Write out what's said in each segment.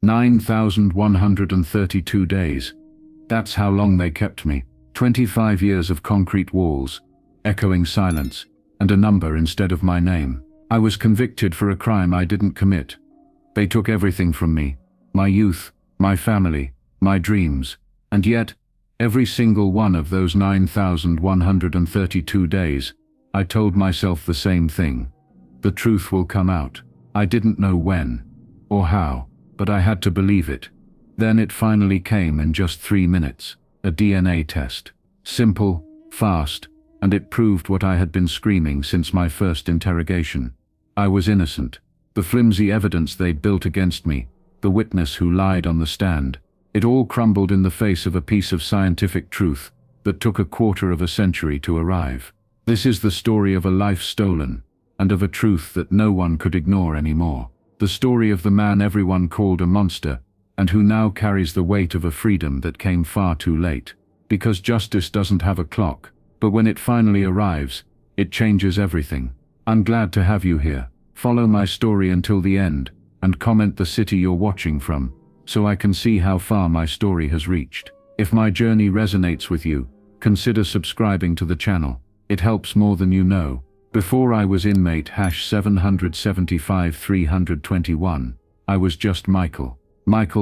9,132 days. That's how long they kept me. 25 years of concrete walls, echoing silence, and a number instead of my name. I was convicted for a crime I didn't commit. They took everything from me, my youth, my family, my dreams, and yet, every single one of those 9,132 days, I told myself the same thing. The truth will come out. I didn't know when, or how, but I had to believe it. Then it finally came in just 3 minutes, a DNA test. Simple, fast, and it proved what I had been screaming since my first interrogation. I was innocent. The flimsy evidence they'd built against me, the witness who lied on the stand, it all crumbled in the face of a piece of scientific truth that took a quarter of a century to arrive. This is the story of a life stolen, and of a truth that no one could ignore anymore. The story of the man everyone called a monster, and who now carries the weight of a freedom that came far too late. Because justice doesn't have a clock, but when it finally arrives, it changes everything. I'm glad to have you here. Follow my story until the end, and comment the city you're watching from, so I can see how far my story has reached. If my journey resonates with you, consider subscribing to the channel. It helps more than you know. Before I was inmate #775-321, I was just Michael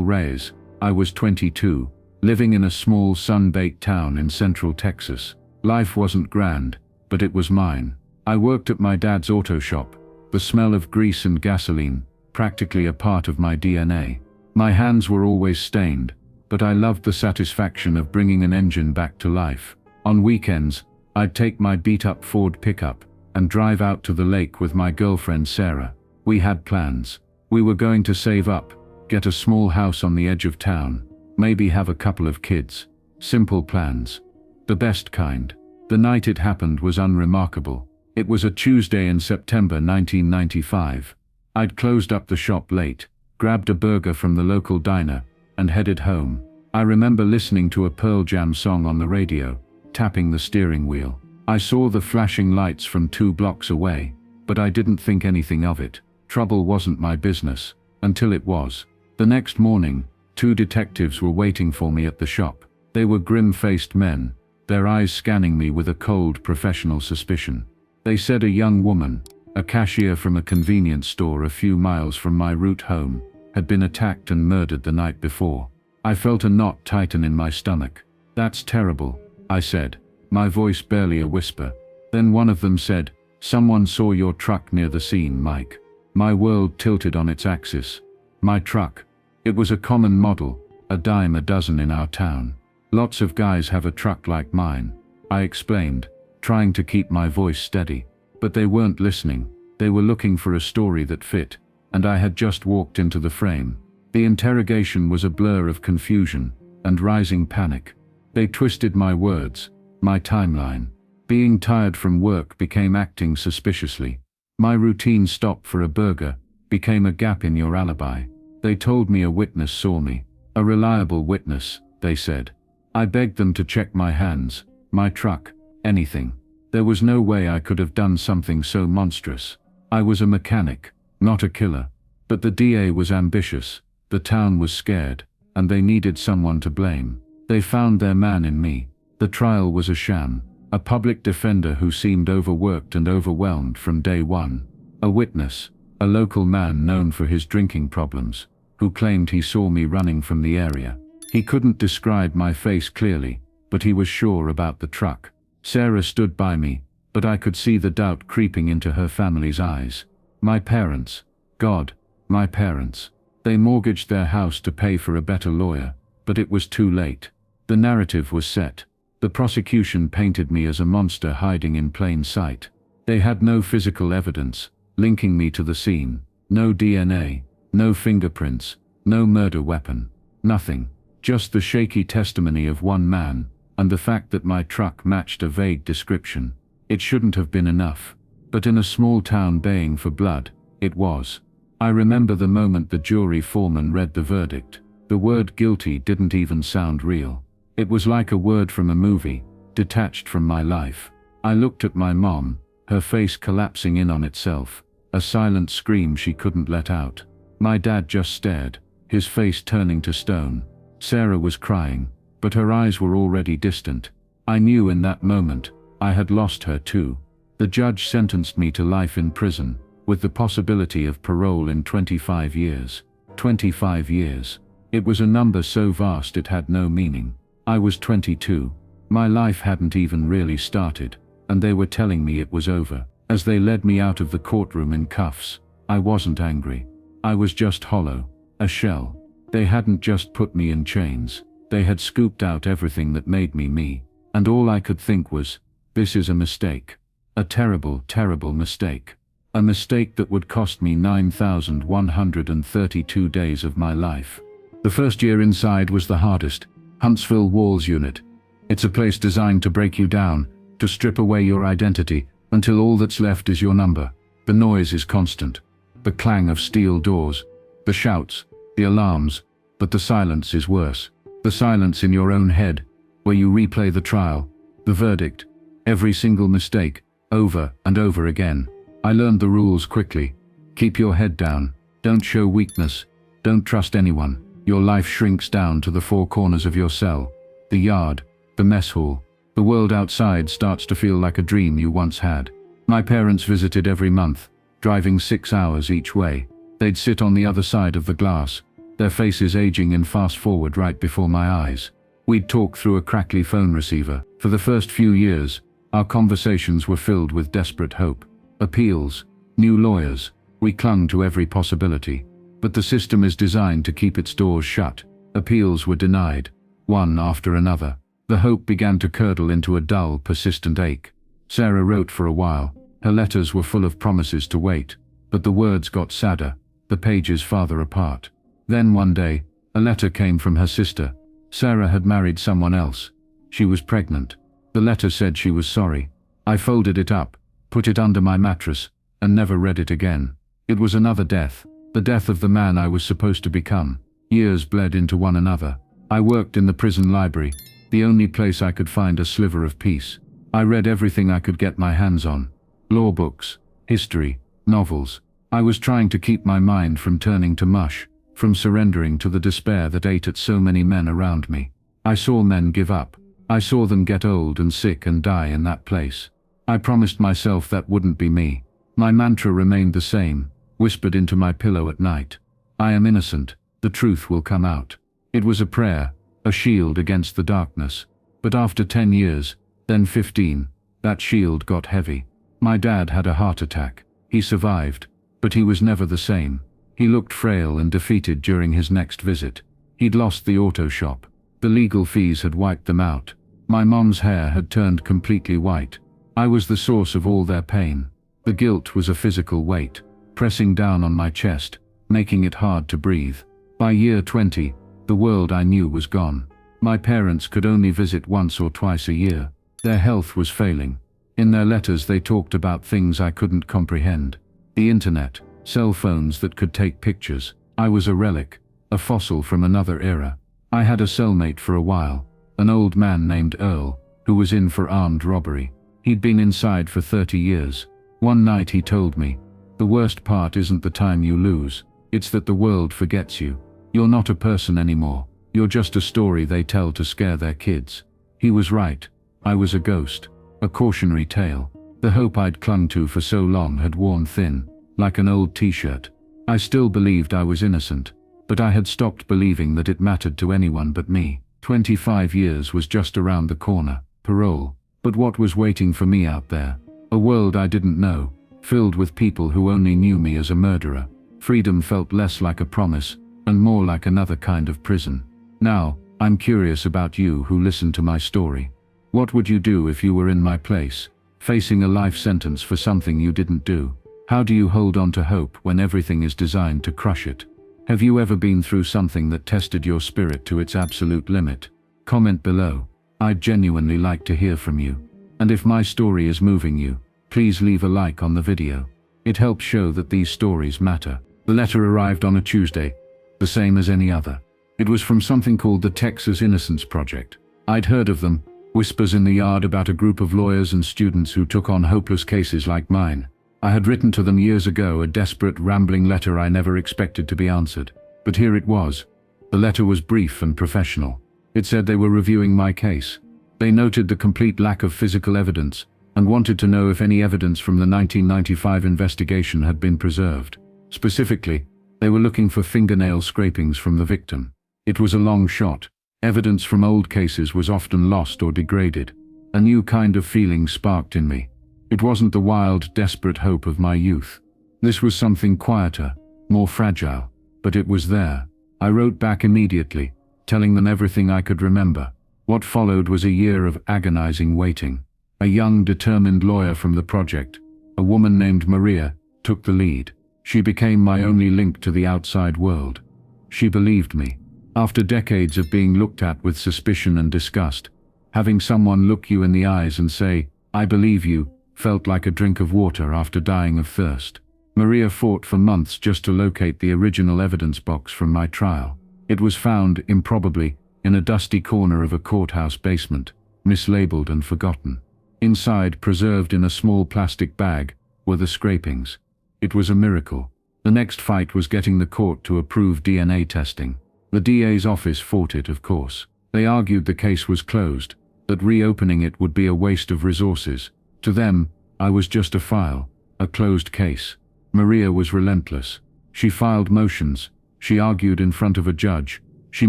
Reyes. I was 22, living in a small sun-baked town in central Texas. Life wasn't grand, but it was mine. I worked at my dad's auto shop, the smell of grease and gasoline, practically a part of my DNA. My hands were always stained, but I loved the satisfaction of bringing an engine back to life. On weekends, I'd take my beat-up Ford pickup and drive out to the lake with my girlfriend Sarah. We had plans. We were going to save up, get a small house on the edge of town, maybe have a couple of kids. Simple plans. The best kind. The night it happened was unremarkable. It was a Tuesday in September 1995. I'd closed up the shop late, grabbed a burger from the local diner, and headed home. I remember listening to a Pearl Jam song on the radio, tapping the steering wheel. I saw the flashing lights from 2 blocks away, but I didn't think anything of it. Trouble wasn't my business, until it was. The next morning, 2 detectives were waiting for me at the shop. They were grim-faced men, their eyes scanning me with a cold, professional suspicion. They said a young woman, a cashier from a convenience store a few miles from my route home, had been attacked and murdered the night before. I felt a knot tighten in my stomach. "That's terrible," I said, my voice barely a whisper. Then one of them said, "Someone saw your truck near the scene, Mike." My world tilted on its axis. My truck. It was a common model, a dime a dozen in our town. "Lots of guys have a truck like mine," I explained, trying to keep my voice steady. But they weren't listening. They were looking for a story that fit, and I had just walked into the frame. The interrogation was a blur of confusion and rising panic. They twisted my words, my timeline. Being tired from work became acting suspiciously. My routine stop for a burger became a gap in your alibi. They told me a witness saw me. A reliable witness, they said. I begged them to check my hands, my truck, anything. There was no way I could have done something so monstrous. I was a mechanic, not a killer. But the DA was ambitious, the town was scared, and they needed someone to blame. They found their man in me. The trial was a sham, a public defender who seemed overworked and overwhelmed from day one. A witness, a local man known for his drinking problems, who claimed he saw me running from the area. He couldn't describe my face clearly, but he was sure about the truck. Sarah stood by me, but I could see the doubt creeping into her family's eyes. My parents. God, my parents. They mortgaged their house to pay for a better lawyer, but it was too late. The narrative was set. The prosecution painted me as a monster hiding in plain sight. They had no physical evidence linking me to the scene. No DNA, no fingerprints, no murder weapon. Nothing. Just the shaky testimony of one man, and the fact that my truck matched a vague description. It shouldn't have been enough, but in a small town baying for blood, it was. I remember the moment the jury foreman read the verdict. The word guilty didn't even sound real. It was like a word from a movie, detached from my life. I looked at my mom, her face collapsing in on itself, a silent scream she couldn't let out. My dad just stared, his face turning to stone. Sarah was crying, but her eyes were already distant. I knew in that moment, I had lost her too. The judge sentenced me to life in prison, with the possibility of parole in 25 years. 25 years. It was a number so vast it had no meaning. I was 22. My life hadn't even really started, and they were telling me it was over. As they led me out of the courtroom in cuffs, I wasn't angry. I was just hollow, a shell. They hadn't just put me in chains. They had scooped out everything that made me me. And all I could think was, this is a mistake. A terrible, terrible mistake. A mistake that would cost me 9,132 days of my life. The first year inside was the hardest. Huntsville Walls Unit. It's a place designed to break you down, to strip away your identity, until all that's left is your number. The noise is constant. The clang of steel doors. The shouts. The alarms. But the silence is worse. The silence in your own head, where you replay the trial, the verdict, every single mistake, over and over again. I learned the rules quickly. Keep your head down. Don't show weakness. Don't trust anyone. Your life shrinks down to the four corners of your cell. The yard. The mess hall. The world outside starts to feel like a dream you once had. My parents visited every month, driving 6 hours each way. They'd sit on the other side of the glass, their faces aging in fast forward right before my eyes. We'd talk through a crackly phone receiver. For the first few years, our conversations were filled with desperate hope. Appeals, new lawyers. We clung to every possibility. But the system is designed to keep its doors shut. Appeals were denied, one after another. The hope began to curdle into a dull, persistent ache. Sarah wrote for a while. Her letters were full of promises to wait. But the words got sadder, the pages farther apart. Then one day, a letter came from her sister. Sarah had married someone else. She was pregnant. The letter said she was sorry. I folded it up, put it under my mattress, and never read it again. It was another death, the death of the man I was supposed to become. Years bled into one another. I worked in the prison library, the only place I could find a sliver of peace. I read everything I could get my hands on. Law books, history, novels. I was trying to keep my mind from turning to mush, from surrendering to the despair that ate at so many men around me. I saw men give up. I saw them get old and sick and die in that place. I promised myself that wouldn't be me. My mantra remained the same, whispered into my pillow at night. I am innocent. The truth will come out. It was a prayer, a shield against the darkness. But after 10 years, then 15, that shield got heavy. My dad had a heart attack. He survived, but he was never the same. He looked frail and defeated during his next visit. He'd lost the auto shop. The legal fees had wiped them out. My mom's hair had turned completely white. I was the source of all their pain. The guilt was a physical weight, pressing down on my chest, making it hard to breathe. By year 20, the world I knew was gone. My parents could only visit once or twice a year. Their health was failing. In their letters they talked about things I couldn't comprehend. The internet, cell phones that could take pictures. I was a relic, a fossil from another era. I had a cellmate for a while, an old man named Earl, who was in for armed robbery. He'd been inside for 30 years. One night he told me, "The worst part isn't the time you lose, it's that the world forgets you. You're not a person anymore. You're just a story they tell to scare their kids." He was right. I was a ghost, a cautionary tale. The hope I'd clung to for so long had worn thin, like an old t-shirt. I still believed I was innocent, but I had stopped believing that it mattered to anyone but me. 25 years was just around the corner, parole. But what was waiting for me out there? A world I didn't know, filled with people who only knew me as a murderer. Freedom felt less like a promise, and more like another kind of prison. Now, I'm curious about you who listened to my story. What would you do if you were in my place, facing a life sentence for something you didn't do? How do you hold on to hope when everything is designed to crush it? Have you ever been through something that tested your spirit to its absolute limit? Comment below. I'd genuinely like to hear from you. And if my story is moving you, please leave a like on the video. It helps show that these stories matter. The letter arrived on a Tuesday, the same as any other. It was from something called the Texas Innocence Project. I'd heard of them, whispers in the yard about a group of lawyers and students who took on hopeless cases like mine. I had written to them years ago a desperate, rambling letter I never expected to be answered. But here it was. The letter was brief and professional. It said they were reviewing my case. They noted the complete lack of physical evidence and wanted to know if any evidence from the 1995 investigation had been preserved. Specifically, they were looking for fingernail scrapings from the victim. It was a long shot. Evidence from old cases was often lost or degraded. A new kind of feeling sparked in me. It wasn't the wild, desperate hope of my youth. This was something quieter, more fragile, but it was there. I wrote back immediately, telling them everything I could remember. What followed was a year of agonizing waiting. A young, determined lawyer from the project, a woman named Maria, took the lead. She became my only link to the outside world. She believed me. After decades of being looked at with suspicion and disgust, having someone look you in the eyes and say, "I believe you," felt like a drink of water after dying of thirst. Maria fought for months just to locate the original evidence box from my trial. It was found, improbably, in a dusty corner of a courthouse basement, mislabeled and forgotten. Inside, preserved in a small plastic bag, were the scrapings. It was a miracle. The next fight was getting the court to approve DNA testing. The DA's office fought it, of course. They argued the case was closed, that reopening it would be a waste of resources. To them, I was just a file, a closed case. Maria was relentless. She filed motions. She argued in front of a judge. She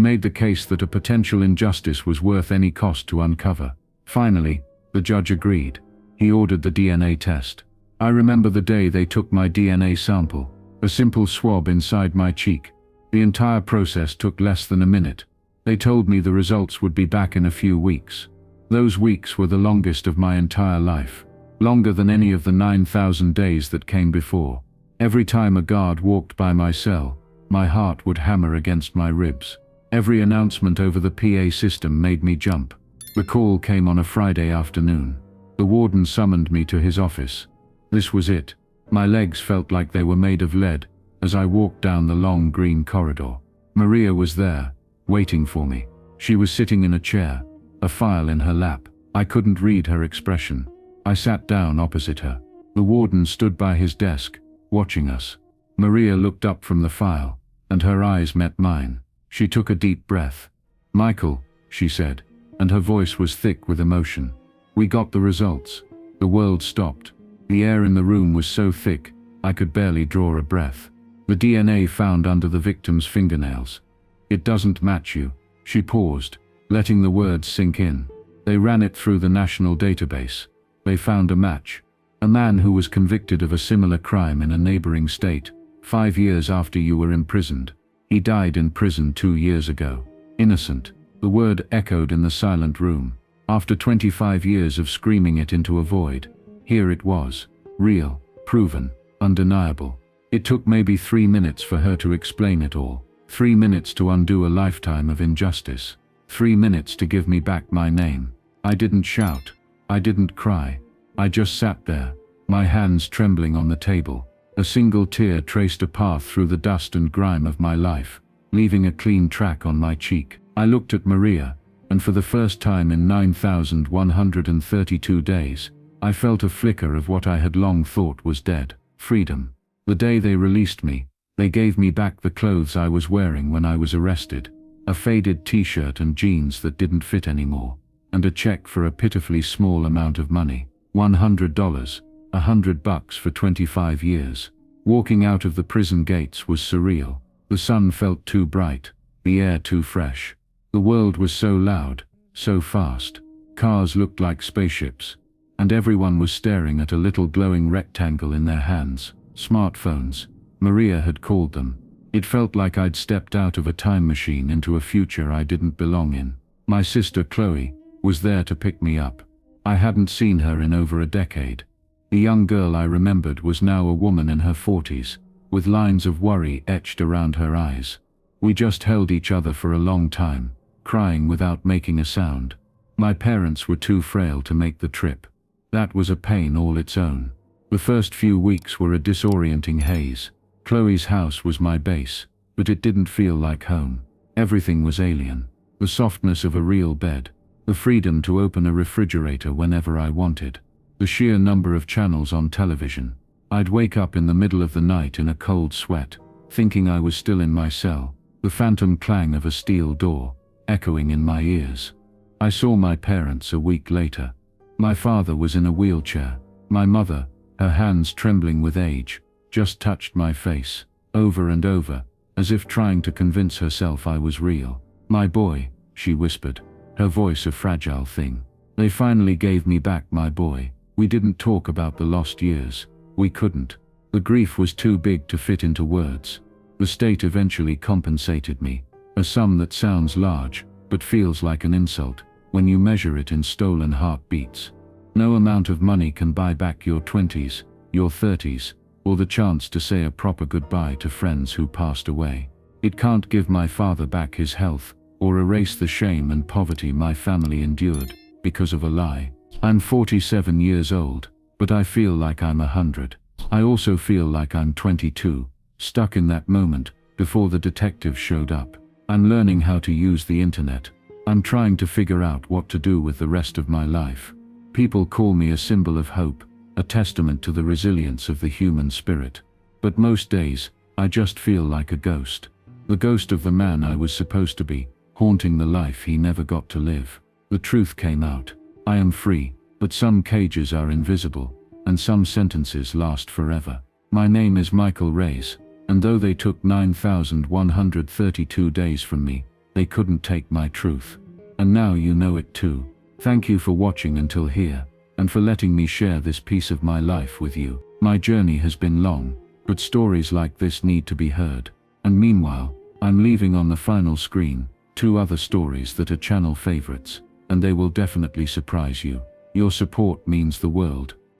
made the case that a potential injustice was worth any cost to uncover. Finally, the judge agreed. He ordered the DNA test. I remember the day they took my DNA sample, a simple swab inside my cheek. The entire process took less than a minute. They told me the results would be back in a few weeks. Those weeks were the longest of my entire life, longer than any of the 9,000 days that came before. Every time a guard walked by my cell, my heart would hammer against my ribs. Every announcement over the PA system made me jump. The call came on a Friday afternoon. The warden summoned me to his office. This was it. My legs felt like they were made of lead as I walked down the long green corridor. Maria was there, waiting for me. She was sitting in a chair, a file in her lap. I couldn't read her expression. I sat down opposite her. The warden stood by his desk, watching us. Maria looked up from the file, and her eyes met mine. She took a deep breath. "Michael," she said, and her voice was thick with emotion. "We got the results." The world stopped. The air in the room was so thick, I could barely draw a breath. "The DNA found under the victim's fingernails. It doesn't match you." She paused, letting the words sink in. "They ran it through the national database. They found a match. A man who was convicted of a similar crime in a neighboring state, 5 years after you were imprisoned. He died in prison 2 years ago. Innocent." The word echoed in the silent room. After 25 years of screaming it into a void, here it was. Real, proven, undeniable. It took maybe 3 minutes for her to explain it all. 3 minutes to undo a lifetime of injustice. 3 minutes to give me back my name. I didn't shout. I didn't cry. I just sat there, my hands trembling on the table. A single tear traced a path through the dust and grime of my life, leaving a clean track on my cheek. I looked at Maria, and for the first time in 9,132 days, I felt a flicker of what I had long thought was dead: freedom. The day they released me, they gave me back the clothes I was wearing when I was arrested, a faded t-shirt and jeans that didn't fit anymore, and a check for a pitifully small amount of money, $100, $100 for 25 years. Walking out of the prison gates was surreal. The sun felt too bright, the air too fresh. The world was so loud, so fast. Cars looked like spaceships, and everyone was staring at a little glowing rectangle in their hands. Smartphones. Maria had called them. It felt like I'd stepped out of a time machine into a future I didn't belong in. My sister Chloe was there to pick me up. I hadn't seen her in over a decade. The young girl I remembered was now a woman in her 40s, with lines of worry etched around her eyes. We just held each other for a long time, crying without making a sound. My parents were too frail to make the trip. That was a pain all its own. The first few weeks were a disorienting haze. Chloe's house was my base, but it didn't feel like home. Everything was alien. The softness of a real bed, the freedom to open a refrigerator whenever I wanted, the sheer number of channels on television. I'd wake up in the middle of the night in a cold sweat, thinking I was still in my cell. the phantom clang of a steel door, echoing in my ears. I saw my parents a week later. My father was in a wheelchair. My mother, her hands trembling with age, just touched my face, over and over, as if trying to convince herself I was real. "My boy," she whispered, her voice a fragile thing. They finally gave me back my boy. We didn't talk about the lost years. We couldn't. The grief was too big to fit into words. The state eventually compensated me, a sum that sounds large, but feels like an insult when you measure it in stolen heartbeats. No amount of money can buy back your 20s, your 30s, or the chance to say a proper goodbye to friends who passed away. It can't give my father back his health, or erase the shame and poverty my family endured because of a lie. I'm 47 years old, but I feel like I'm 100. I also feel like I'm 22, stuck in that moment before the detective showed up. I'm learning how to use the internet. I'm trying to figure out what to do with the rest of my life. People call me a symbol of hope, a testament to the resilience of the human spirit. But most days, I just feel like a ghost. The ghost of the man I was supposed to be, haunting the life he never got to live. The truth came out. I am free, but some cages are invisible, and some sentences last forever. My name is Michael Reyes, and though they took 9,132 days from me, they couldn't take my truth. And now you know it too. Thank you for watching until here, and for letting me share this piece of my life with you. My journey has been long, but stories like this need to be heard. And meanwhile, I'm leaving on the final screen 2 other stories that are channel favorites, and they will definitely surprise you. Your support means the world.